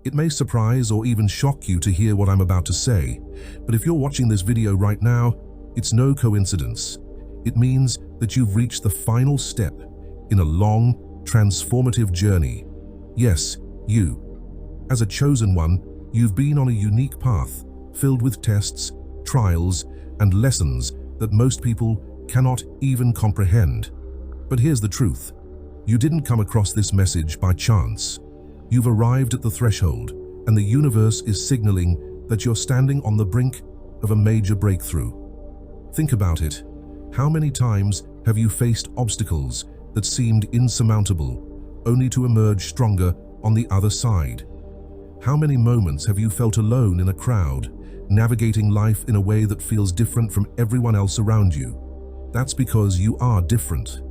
It may surprise or even shock you to hear what I'm about to say, but if you're watching this video right now, it's no coincidence. It means that you've reached the final step in a long, transformative journey. Yes, you. As a chosen one, you've been on a unique path, filled with tests, trials, and lessons that most people cannot even comprehend. But here's the truth. You didn't come across this message by chance. You've arrived at the threshold, and the universe is signaling that you're standing on the brink of a major breakthrough. Think about it. How many times have you faced obstacles that seemed insurmountable, only to emerge stronger on the other side? How many moments have you felt alone in a crowd, navigating life in a way that feels different from everyone else around you? That's because you are different.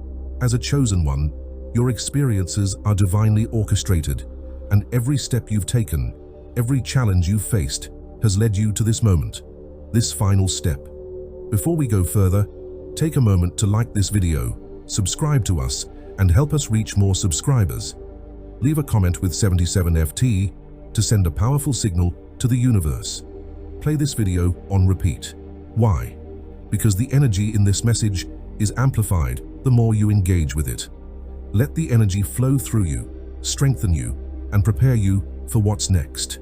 As a chosen one, your experiences are divinely orchestrated, and every step you've taken, every challenge you've faced, has led you to this moment, this final step. Before we go further, take a moment to like this video, subscribe to us, and help us reach more subscribers. Leave a comment with 77FT to send a powerful signal to the universe. Play this video on repeat. Why? Because the energy in this message is amplified the more you engage with it. Let the energy flow through you, strengthen you, and prepare you for what's next.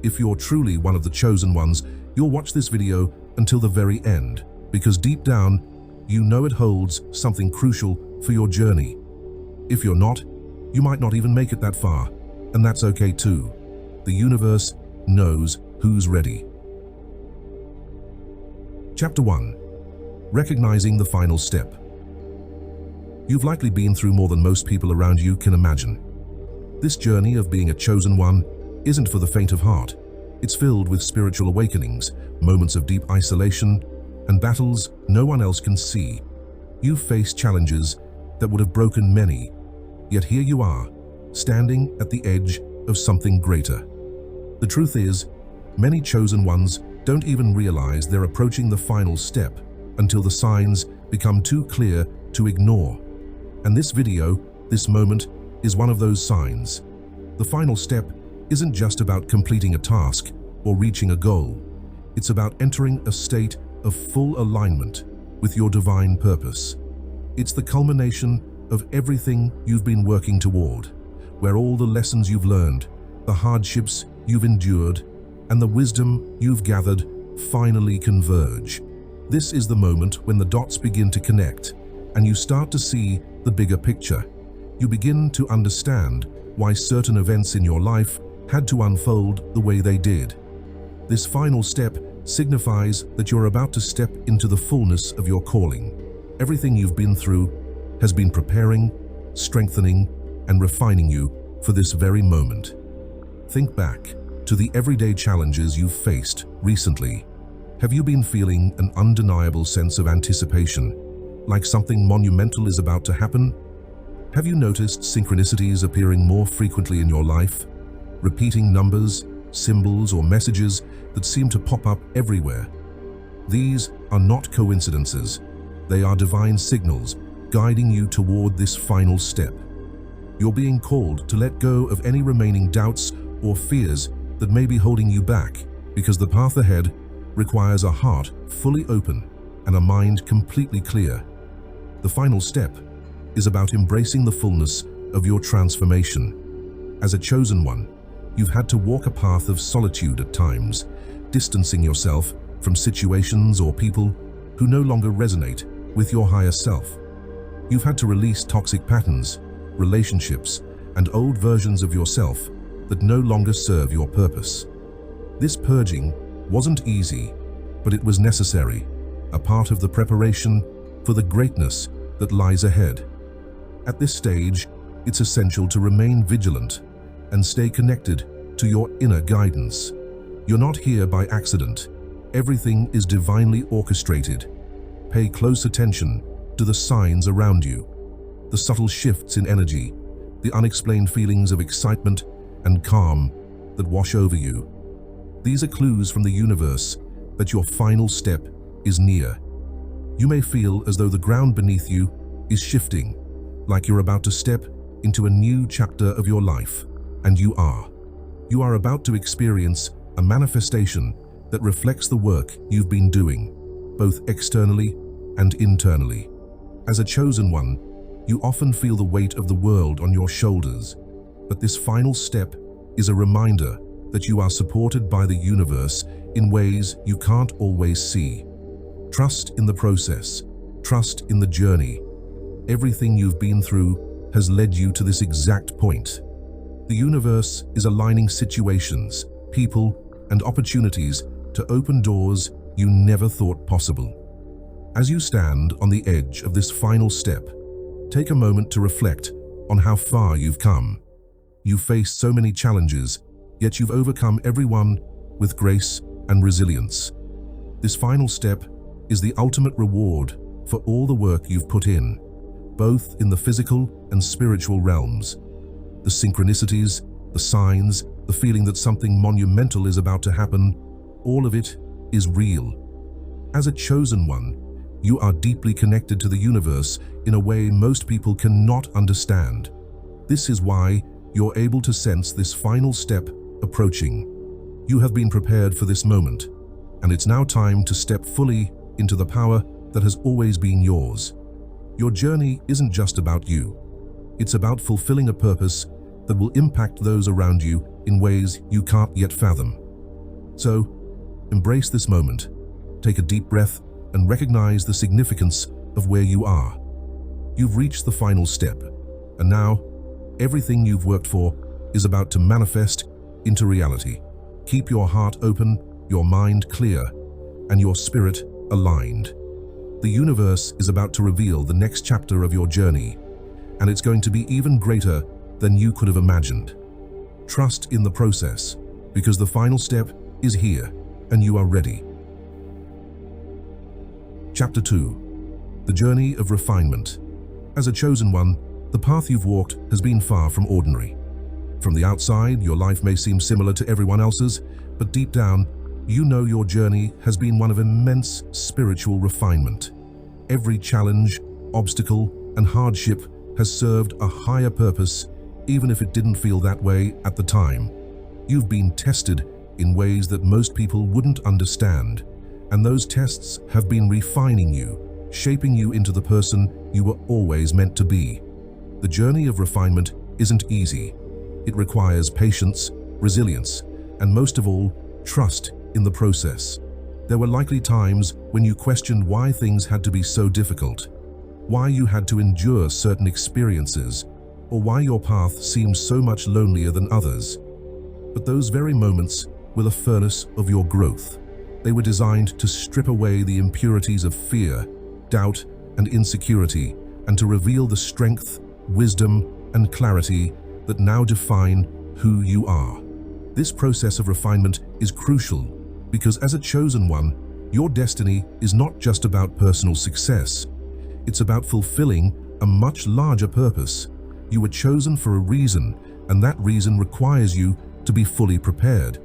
If you're truly one of the chosen ones, you'll watch this video until the very end, because deep down, you know it holds something crucial for your journey. If you're not, you might not even make it that far, and that's okay too. The universe knows who's ready. Chapter 1. Recognizing the final step. You've likely been through more than most people around you can imagine. This journey of being a chosen one isn't for the faint of heart. It's filled with spiritual awakenings, moments of deep isolation, and battles no one else can see. You've faced challenges that would have broken many, yet here you are, standing at the edge of something greater. The truth is, many chosen ones don't even realize they're approaching the final step until the signs become too clear to ignore. And this video, this moment, is one of those signs. The final step isn't just about completing a task or reaching a goal. It's about entering a state of full alignment with your divine purpose. It's the culmination of everything you've been working toward, where all the lessons you've learned, the hardships you've endured, and the wisdom you've gathered finally converge. This is the moment when the dots begin to connect, and you start to see the bigger picture. You begin to understand why certain events in your life had to unfold the way they did. This final step signifies that you're about to step into the fullness of your calling. Everything you've been through has been preparing, strengthening, and refining you for this very moment. Think back to the everyday challenges you've faced recently. Have you been feeling an undeniable sense of anticipation, like something monumental is about to happen? Have you noticed synchronicities appearing more frequently in your life? Repeating numbers, symbols, or messages that seem to pop up everywhere? These are not coincidences. They are divine signals guiding you toward this final step. You're being called to let go of any remaining doubts or fears that may be holding you back, because the path ahead requires a heart fully open and a mind completely clear. The final step is about embracing the fullness of your transformation. As a chosen one, you've had to walk a path of solitude at times, distancing yourself from situations or people who no longer resonate with your higher self. You've had to release toxic patterns, relationships, and old versions of yourself that no longer serve your purpose. This purging wasn't easy, but it was necessary, a part of the preparation for the greatness that lies ahead. At this stage, it's essential to remain vigilant and stay connected to your inner guidance. You're not here by accident. Everything is divinely orchestrated. Pay close attention to the signs around you, the subtle shifts in energy, the unexplained feelings of excitement and calm that wash over you. These are clues from the universe that your final step is near. You may feel as though the ground beneath you is shifting, like you're about to step into a new chapter of your life, and you are. You are about to experience a manifestation that reflects the work you've been doing, both externally and internally. As a chosen one, you often feel the weight of the world on your shoulders, but this final step is a reminder that you are supported by the universe in ways you can't always see. Trust in the process. Trust in the journey. Everything you've been through has led you to this exact point. The universe is aligning situations, people, and opportunities to open doors you never thought possible. As you stand on the edge of this final step, take a moment to reflect on how far you've come. You've faced so many challenges, yet you've overcome every one with grace and resilience. This final step is the ultimate reward for all the work you've put in, both in the physical and spiritual realms. The synchronicities, the signs, the feeling that something monumental is about to happen, all of it is real. As a chosen one, you are deeply connected to the universe in a way most people cannot understand. This is why you're able to sense this final step approaching. You have been prepared for this moment, and it's now time to step fully into the power that has always been yours. Your journey isn't just about you. It's about fulfilling a purpose that will impact those around you in ways you can't yet fathom. So, embrace this moment. Take a deep breath and recognize the significance of where you are. You've reached the final step, and now, everything you've worked for is about to manifest into reality. Keep your heart open, your mind clear, and your spirit aligned. The universe is about to reveal the next chapter of your journey, and it's going to be even greater than you could have imagined. Trust in the process, because the final step is here, and you are ready. Chapter 2. The Journey of Refinement. As a chosen one, the path you've walked has been far from ordinary. From the outside, your life may seem similar to everyone else's, but deep down, you know your journey has been one of immense spiritual refinement. Every challenge, obstacle, and hardship has served a higher purpose, even if it didn't feel that way at the time. You've been tested in ways that most people wouldn't understand, and those tests have been refining you, shaping you into the person you were always meant to be. The journey of refinement isn't easy. It requires patience, resilience, and most of all, trust in the process. There were likely times when you questioned why things had to be so difficult, why you had to endure certain experiences, or why your path seemed so much lonelier than others. But those very moments were the furnace of your growth. They were designed to strip away the impurities of fear, doubt, and insecurity, and to reveal the strength, wisdom, and clarity that now define who you are. This process of refinement is crucial because as a chosen one, your destiny is not just about personal success. It's about fulfilling a much larger purpose. You were chosen for a reason, and that reason requires you to be fully prepared.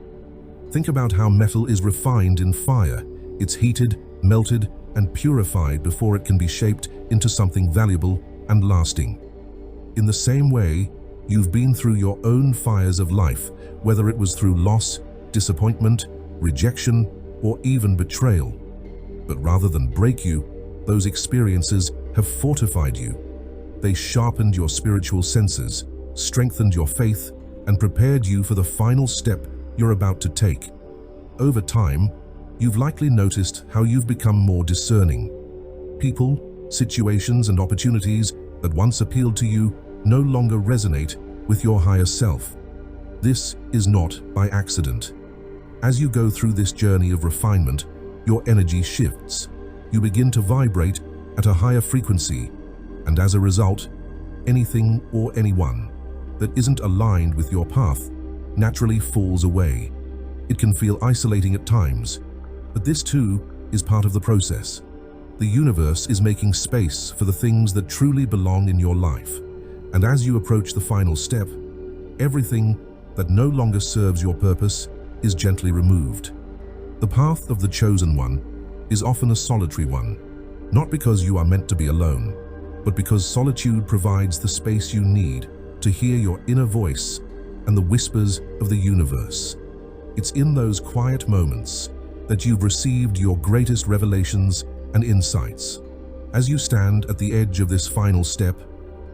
Think about how metal is refined in fire. It's heated, melted, and purified before it can be shaped into something valuable and lasting. In the same way, you've been through your own fires of life, whether it was through loss, disappointment, rejection, or even betrayal. But rather than break you, those experiences have fortified you. They sharpened your spiritual senses, strengthened your faith, and prepared you for the final step you're about to take. Over time, you've likely noticed how you've become more discerning. People, situations, and opportunities that once appealed to you no longer resonate with your higher self. This is not by accident. As you go through this journey of refinement, your energy shifts. You begin to vibrate at a higher frequency, and as a result, anything or anyone that isn't aligned with your path naturally falls away. It can feel isolating at times, but this too is part of the process. The universe is making space for the things that truly belong in your life, and as you approach the final step, everything that no longer serves your purpose is gently removed. The path of the chosen one is often a solitary one, not because you are meant to be alone, but because solitude provides the space you need to hear your inner voice and the whispers of the universe. It's in those quiet moments that you've received your greatest revelations and insights. As you stand at the edge of this final step,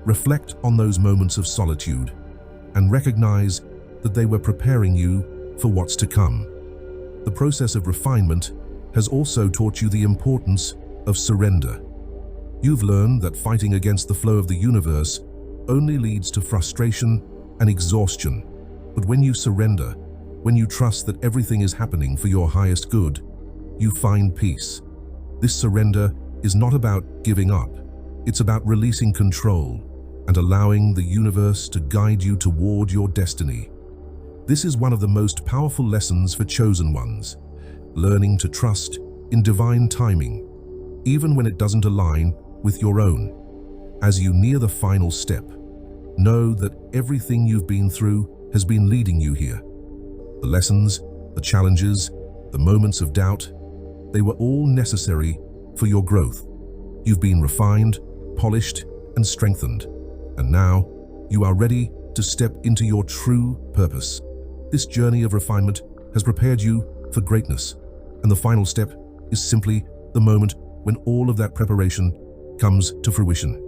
reflect on those moments of solitude and recognize that they were preparing you for what's to come. The process of refinement has also taught you the importance of surrender. You've learned that fighting against the flow of the universe only leads to frustration and exhaustion. But when you surrender, when you trust that everything is happening for your highest good, you find peace. This surrender is not about giving up. It's about releasing control and allowing the universe to guide you toward your destiny. This is one of the most powerful lessons for chosen ones, learning to trust in divine timing, even when it doesn't align with your own. As you near the final step, know that everything you've been through has been leading you here. The lessons, the challenges, the moments of doubt, they were all necessary for your growth. You've been refined, polished, and strengthened, and now you are ready to step into your true purpose. This journey of refinement has prepared you for greatness, and the final step is simply the moment when all of that preparation comes to fruition.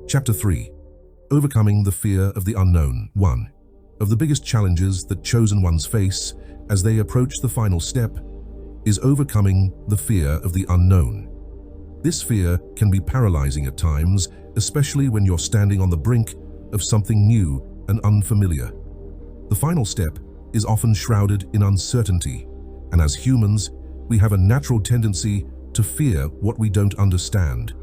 Chapter 3. Overcoming the fear of the unknown. 1. Of the biggest challenges that chosen ones face as they approach the final step is overcoming the fear of the unknown. This fear can be paralyzing at times, especially when you're standing on the brink of something new and unfamiliar. The final step is often shrouded in uncertainty, and as humans, we have a natural tendency to fear what we don't understand.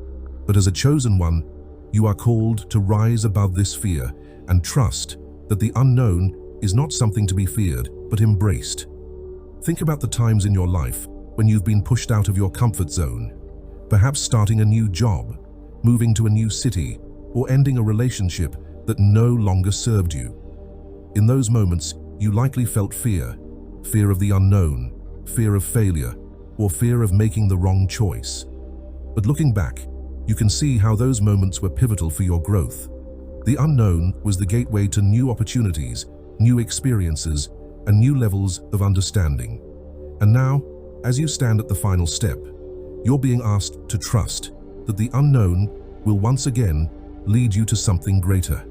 But as a chosen one, you are called to rise above this fear and trust that the unknown is not something to be feared, but embraced. Think about the times in your life when you've been pushed out of your comfort zone, perhaps starting a new job, moving to a new city, or ending a relationship that no longer served you. In those moments, you likely felt fear of the unknown, fear of failure, or fear of making the wrong choice. But looking back, you can see how those moments were pivotal for your growth. The unknown was the gateway to new opportunities, new experiences, and new levels of understanding. And now, as you stand at the final step, you're being asked to trust that the unknown will once again lead you to something greater.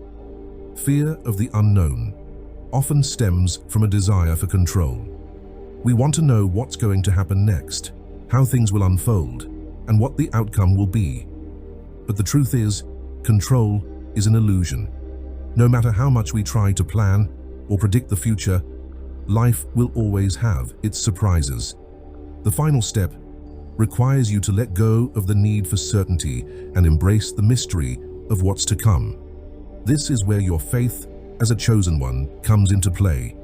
Fear of the unknown often stems from a desire for control. We want to know what's going to happen next, how things will unfold, and what the outcome will be. But the truth is, control is an illusion. No matter how much we try to plan or predict the future, life will always have its surprises. The final step requires you to let go of the need for certainty and embrace the mystery of what's to come. This is where your faith as a chosen one comes into play.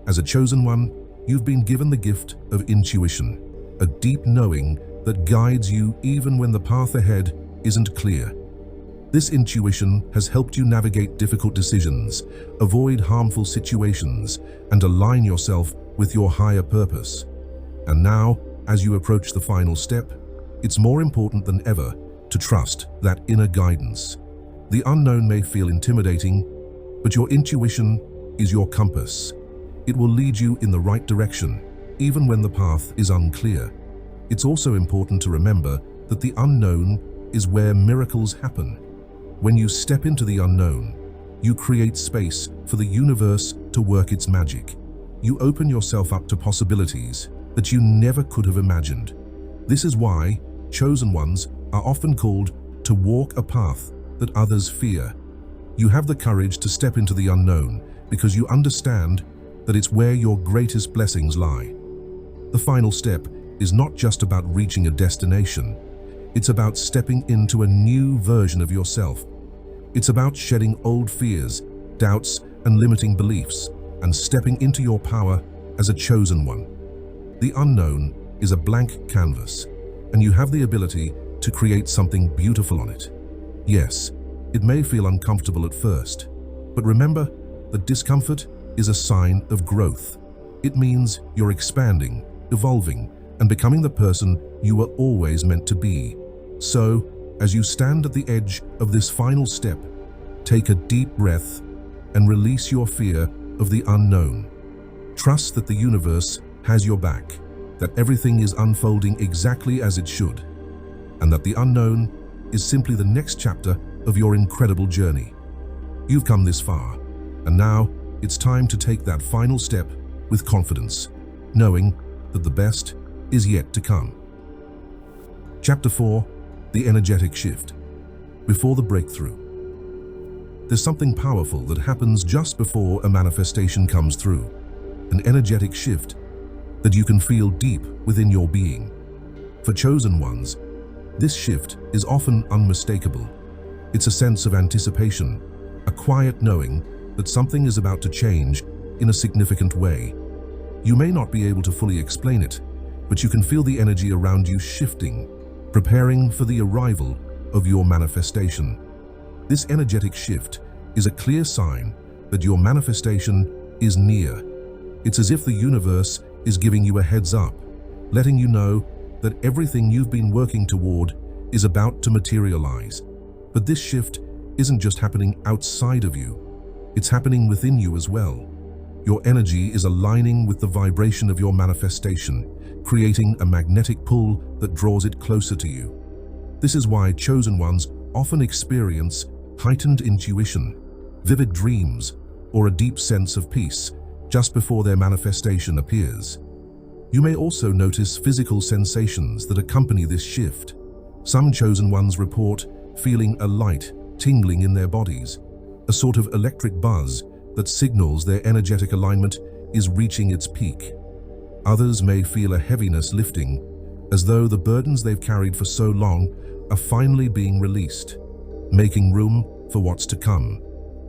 As a chosen one, you've been given the gift of intuition, a deep knowing that guides you even when the path ahead isn't clear. This intuition has helped you navigate difficult decisions, avoid harmful situations, and align yourself with your higher purpose. And now, as you approach the final step, it's more important than ever to trust that inner guidance. The unknown may feel intimidating, but your intuition is your compass. It will lead you in the right direction, even when the path is unclear. It's also important to remember that the unknown is where miracles happen. When you step into the unknown, you create space for the universe to work its magic. You open yourself up to possibilities that you never could have imagined. This is why chosen ones are often called to walk a path that others fear. You have the courage to step into the unknown because you understand that it's where your greatest blessings lie. The final step is not just about reaching a destination. It's about stepping into a new version of yourself. It's about shedding old fears, doubts, and limiting beliefs, and stepping into your power as a chosen one. The unknown is a blank canvas, and you have the ability to create something beautiful on it. Yes, it may feel uncomfortable at first, but remember that discomfort is a sign of growth. It means you're expanding, evolving, and becoming the person you were always meant to be. So, as you stand at the edge of this final step, take a deep breath, and release your fear of the unknown. Trust that the universe has your back, that everything is unfolding exactly as it should, and that the unknown is simply the next chapter of your incredible journey. You've come this far, and now it's time to take that final step with confidence, knowing that the best is yet to come. Chapter 4: The Energetic Shift. Before the breakthrough. There's something powerful that happens just before a manifestation comes through, an energetic shift that you can feel deep within your being. For chosen ones, this shift is often unmistakable. It's a sense of anticipation, a quiet knowing that something is about to change in a significant way. You may not be able to fully explain it, but you can feel the energy around you shifting, preparing for the arrival of your manifestation. This energetic shift is a clear sign that your manifestation is near. It's as if the universe is giving you a heads up, letting you know that everything you've been working toward is about to materialize. But this shift isn't just happening outside of you, it's happening within you as well. Your energy is aligning with the vibration of your manifestation, creating a magnetic pull that draws it closer to you. This is why chosen ones often experience heightened intuition, vivid dreams, or a deep sense of peace just before their manifestation appears. You may also notice physical sensations that accompany this shift. Some chosen ones report feeling a light tingling in their bodies, a sort of electric buzz that signals their energetic alignment is reaching its peak. Others may feel a heaviness lifting, as though the burdens they've carried for so long are finally being released, making room for what's to come.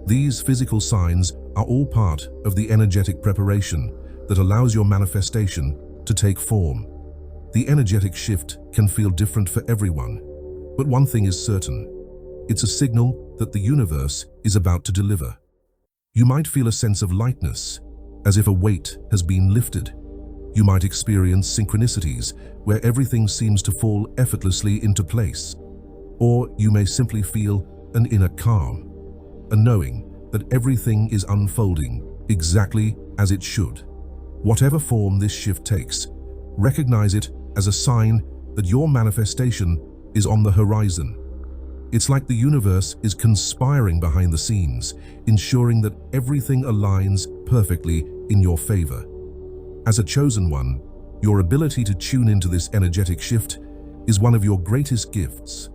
These physical signs are all part of the energetic preparation that allows your manifestation to take form. The energetic shift can feel different for everyone, but one thing is certain: it's a signal that the universe is about to deliver. You might feel a sense of lightness, as if a weight has been lifted. You might experience synchronicities where everything seems to fall effortlessly into place. Or you may simply feel an inner calm, a knowing that everything is unfolding exactly as it should. Whatever form this shift takes, recognize it as a sign that your manifestation is on the horizon. It's like the universe is conspiring behind the scenes, ensuring that everything aligns perfectly in your favor. As a chosen one, your ability to tune into this energetic shift is one of your greatest gifts.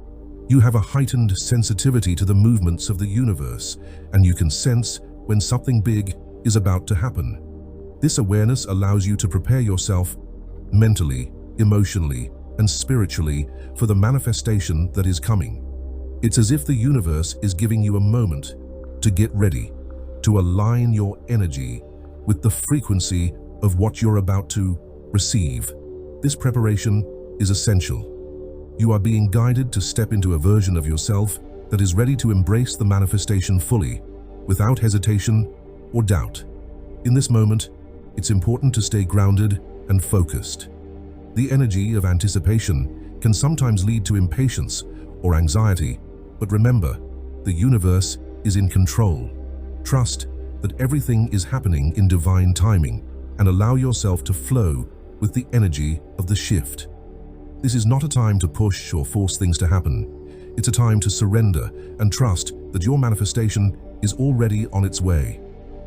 You have a heightened sensitivity to the movements of the universe, and you can sense when something big is about to happen. This awareness allows you to prepare yourself mentally, emotionally, and spiritually for the manifestation that is coming. It's as if the universe is giving you a moment to get ready, to align your energy with the frequency of what you're about to receive. This preparation is essential. You are being guided to step into a version of yourself that is ready to embrace the manifestation fully, without hesitation or doubt. In this moment, it's important to stay grounded and focused. The energy of anticipation can sometimes lead to impatience or anxiety, but remember, the universe is in control. Trust that everything is happening in divine timing and allow yourself to flow with the energy of the shift. This is not a time to push or force things to happen. It's a time to surrender and trust that your manifestation is already on its way.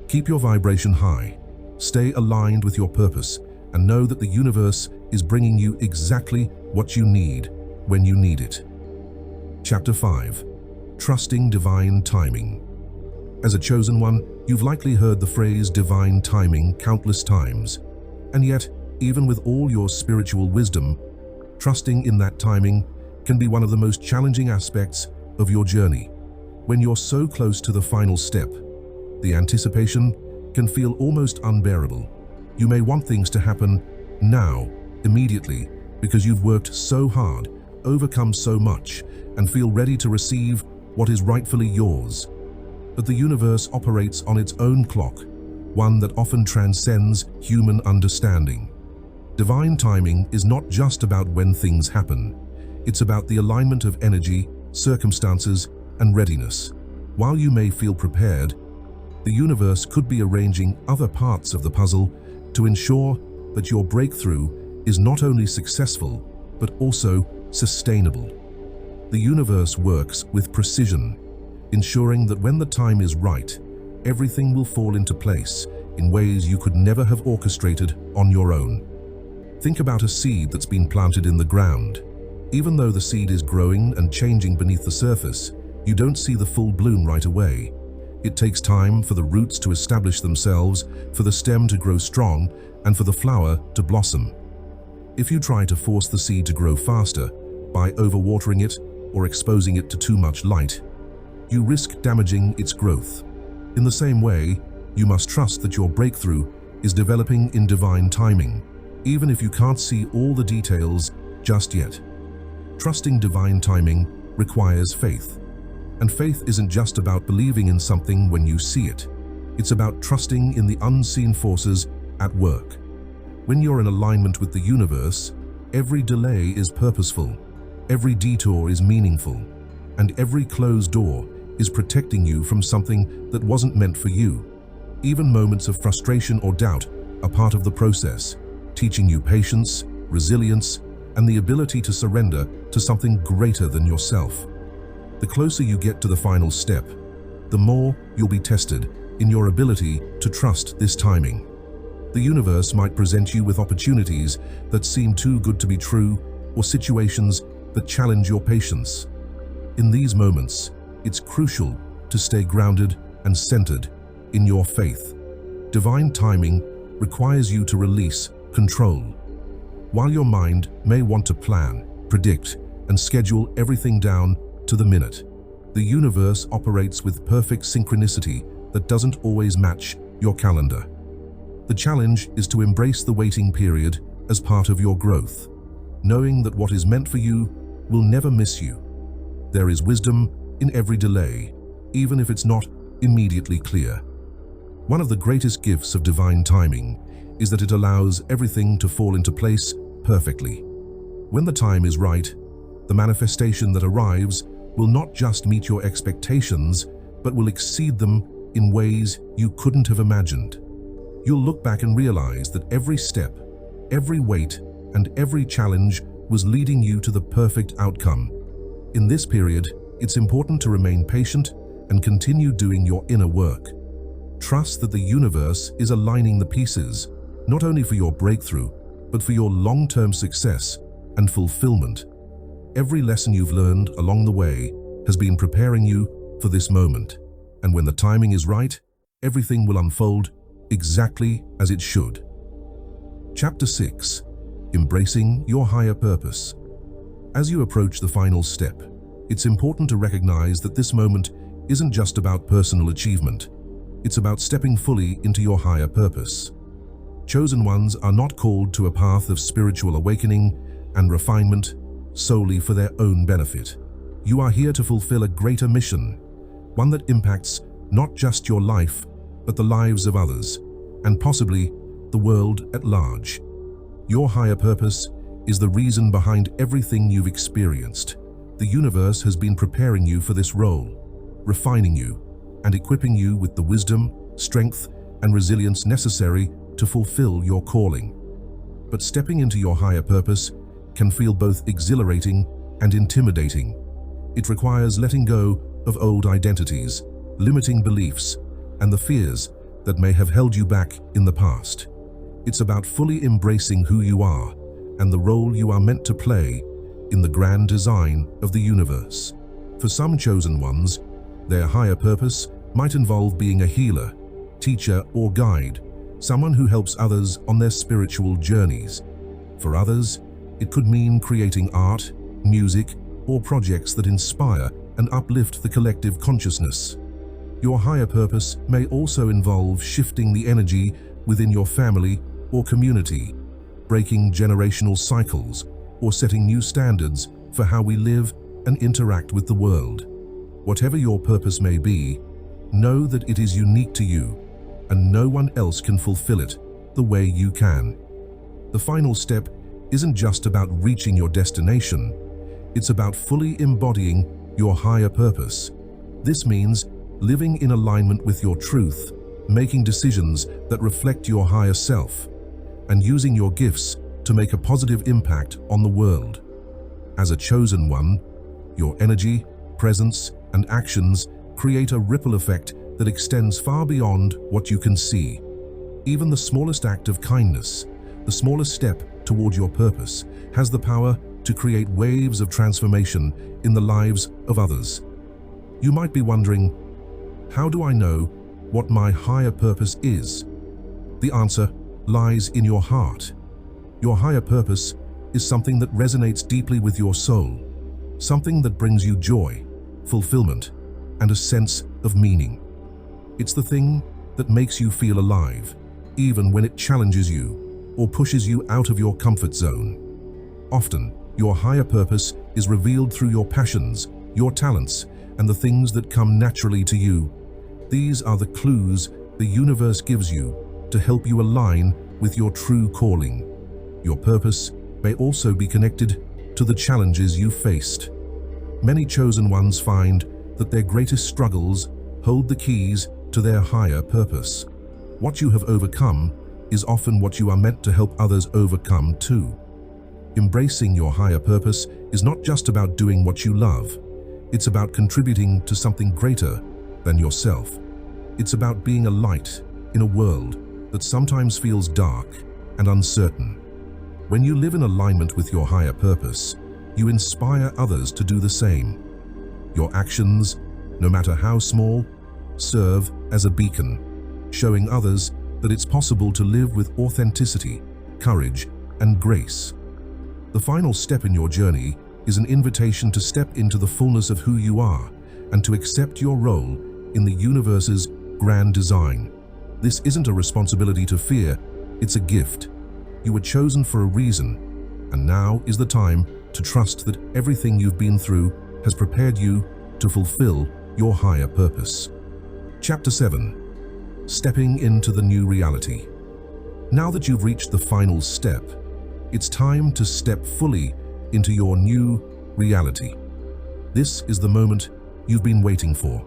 Keep your vibration high, stay aligned with your purpose, and know that the universe is bringing you exactly what you need when you need it. Chapter 5: Trusting Divine Timing. As a chosen one, you've likely heard the phrase divine timing countless times. And yet, even with all your spiritual wisdom, trusting in that timing can be one of the most challenging aspects of your journey. When you're so close to the final step, the anticipation can feel almost unbearable. You may want things to happen now, immediately, because you've worked so hard, overcome so much, and feel ready to receive what is rightfully yours. But the universe operates on its own clock, one that often transcends human understanding. Divine timing is not just about when things happen. It's about the alignment of energy, circumstances, and readiness. While you may feel prepared, The universe could be arranging other parts of the puzzle to ensure that your breakthrough is not only successful, but also sustainable. The universe works with precision, ensuring that when the time is right, everything will fall into place in ways you could never have orchestrated on your own. Think about a seed that's been planted in the ground. Even though the seed is growing and changing beneath the surface, you don't see the full bloom right away. It takes time for the roots to establish themselves, for the stem to grow strong, and for the flower to blossom. If you try to force the seed to grow faster by overwatering it or exposing it to too much light, you risk damaging its growth. In the same way, you must trust that your breakthrough is developing in divine timing, even if you can't see all the details just yet. Trusting divine timing requires faith. And faith isn't just about believing in something when you see it. It's about trusting in the unseen forces at work. When you're in alignment with the universe, every delay is purposeful, every detour is meaningful, and every closed door is protecting you from something that wasn't meant for you. Even moments of frustration or doubt are part of the process, teaching you patience, resilience, and the ability to surrender to something greater than yourself. The closer you get to the final step, the more you'll be tested in your ability to trust this timing. The universe might present you with opportunities that seem too good to be true, or situations that challenge your patience. In these moments, it's crucial to stay grounded and centered in your faith. Divine timing requires you to release control. While your mind may want to plan, predict, and schedule everything down to the minute, the universe operates with perfect synchronicity that doesn't always match your calendar. The challenge is to embrace the waiting period as part of your growth, knowing that what is meant for you will never miss you. There is wisdom in every delay, even if it's not immediately clear. One of the greatest gifts of divine timing is that it allows everything to fall into place perfectly. When the time is right, the manifestation that arrives will not just meet your expectations, but will exceed them in ways you couldn't have imagined. You'll look back and realize that every step, every wait, and every challenge was leading you to the perfect outcome. In this period, it's important to remain patient and continue doing your inner work. Trust that the universe is aligning the pieces, not only for your breakthrough, but for your long-term success and fulfillment. Every lesson you've learned along the way has been preparing you for this moment. And when the timing is right, everything will unfold exactly as it should. Chapter 6. Embracing your higher purpose. As you approach the final step, it's important to recognize that this moment isn't just about personal achievement. It's about stepping fully into your higher purpose. Chosen ones are not called to a path of spiritual awakening and refinement solely for their own benefit. You are here to fulfill a greater mission, one that impacts not just your life, but the lives of others, and possibly the world at large. Your higher purpose is the reason behind everything you've experienced. The universe has been preparing you for this role, refining you, and equipping you with the wisdom, strength, and resilience necessary to fulfill your calling. But stepping into your higher purpose can feel both exhilarating and intimidating. It requires letting go of old identities, limiting beliefs, and the fears that may have held you back in the past. It's about fully embracing who you are and the role you are meant to play in the grand design of the universe. For some chosen ones, their higher purpose might involve being a healer, teacher, or guide, someone who helps others on their spiritual journeys. For others, it could mean creating art, music, or projects that inspire and uplift the collective consciousness. Your higher purpose may also involve shifting the energy within your family or community, breaking generational cycles, or setting new standards for how we live and interact with the world. Whatever your purpose may be, know that it is unique to you, and no one else can fulfill it the way you can. The final step isn't just about reaching your destination, it's about fully embodying your higher purpose. This means living in alignment with your truth, making decisions that reflect your higher self, and using your gifts to make a positive impact on the world. As a chosen one, your energy, presence, and actions create a ripple effect that extends far beyond what you can see. Even the smallest act of kindness, the smallest step toward your purpose, has the power to create waves of transformation in the lives of others. You might be wondering, how do I know what my higher purpose is? The answer lies in your heart. Your higher purpose is something that resonates deeply with your soul, something that brings you joy, fulfillment, and a sense of meaning. It's the thing that makes you feel alive, even when it challenges you or pushes you out of your comfort zone. Often, your higher purpose is revealed through your passions, your talents, and the things that come naturally to you. These are the clues the universe gives you to help you align with your true calling. Your purpose may also be connected to the challenges you faced. Many chosen ones find that their greatest struggles hold the keys to their higher purpose. What you have overcome is often what you are meant to help others overcome too. Embracing your higher purpose is not just about doing what you love. It's about contributing to something greater than yourself. It's about being a light in a world that sometimes feels dark and uncertain. When you live in alignment with your higher purpose, you inspire others to do the same. Your actions, no matter how small, serve as a beacon, showing others that it's possible to live with authenticity, courage, and grace. The final step in your journey is an invitation to step into the fullness of who you are and to accept your role in the universe's grand design. This isn't a responsibility to fear, it's a gift. You were chosen for a reason, and now is the time to trust that everything you've been through has prepared you to fulfill your higher purpose. Chapter 7. Stepping into the new reality. Now that you've reached the final step, it's time to step fully into your new reality. This is the moment you've been waiting for.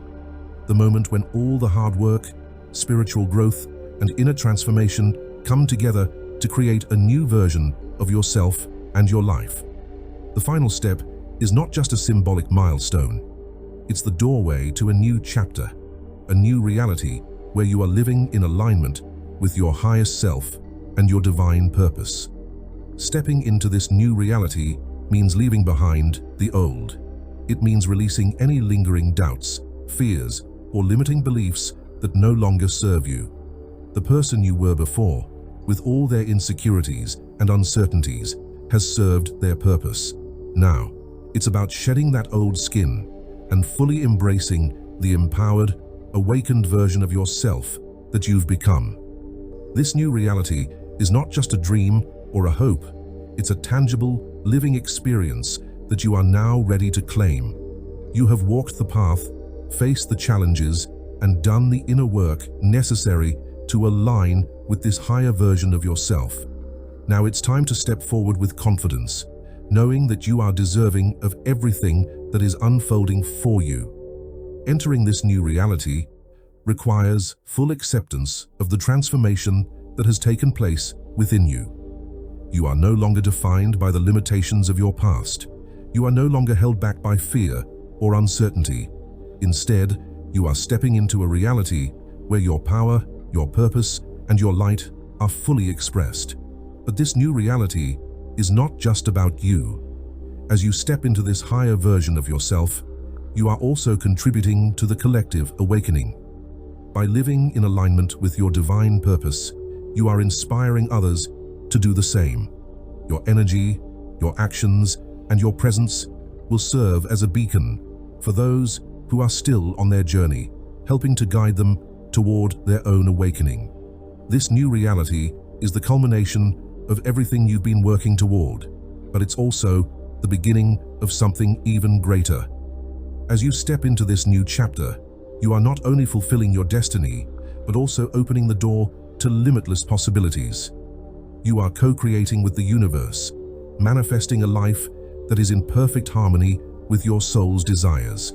The moment when all the hard work, spiritual growth, and inner transformation come together to create a new version of yourself and your life. The final step is not just a symbolic milestone. It's the doorway to a new chapter, a new reality where you are living in alignment with your highest self and your divine purpose. Stepping into this new reality means leaving behind the old. It means releasing any lingering doubts, fears, or limiting beliefs that no longer serve you. The person you were before, with all their insecurities and uncertainties, has served their purpose. Now, it's about shedding that old skin and fully embracing the empowered, awakened version of yourself that you've become. This new reality is not just a dream or a hope. It's a tangible, living experience that you are now ready to claim. You have walked the path, faced the challenges, and done the inner work necessary to align with this higher version of yourself. Now it's time to step forward with confidence, knowing that you are deserving of everything that is unfolding for you. Entering this new reality requires full acceptance of the transformation that has taken place within you. You are no longer defined by the limitations of your past. You are no longer held back by fear or uncertainty. Instead, you are stepping into a reality where your power, your purpose, and your light are fully expressed. But this new reality is not just about you. As you step into this higher version of yourself, you are also contributing to the collective awakening. By living in alignment with your divine purpose, you are inspiring others to do the same. Your energy, your actions, and your presence will serve as a beacon for those who are still on their journey, helping to guide them toward their own awakening. This new reality is the culmination of everything you've been working toward, but it's also the beginning of something even greater. As you step into this new chapter, you are not only fulfilling your destiny, but also opening the door to limitless possibilities. You are co-creating with the universe, manifesting a life that is in perfect harmony with your soul's desires.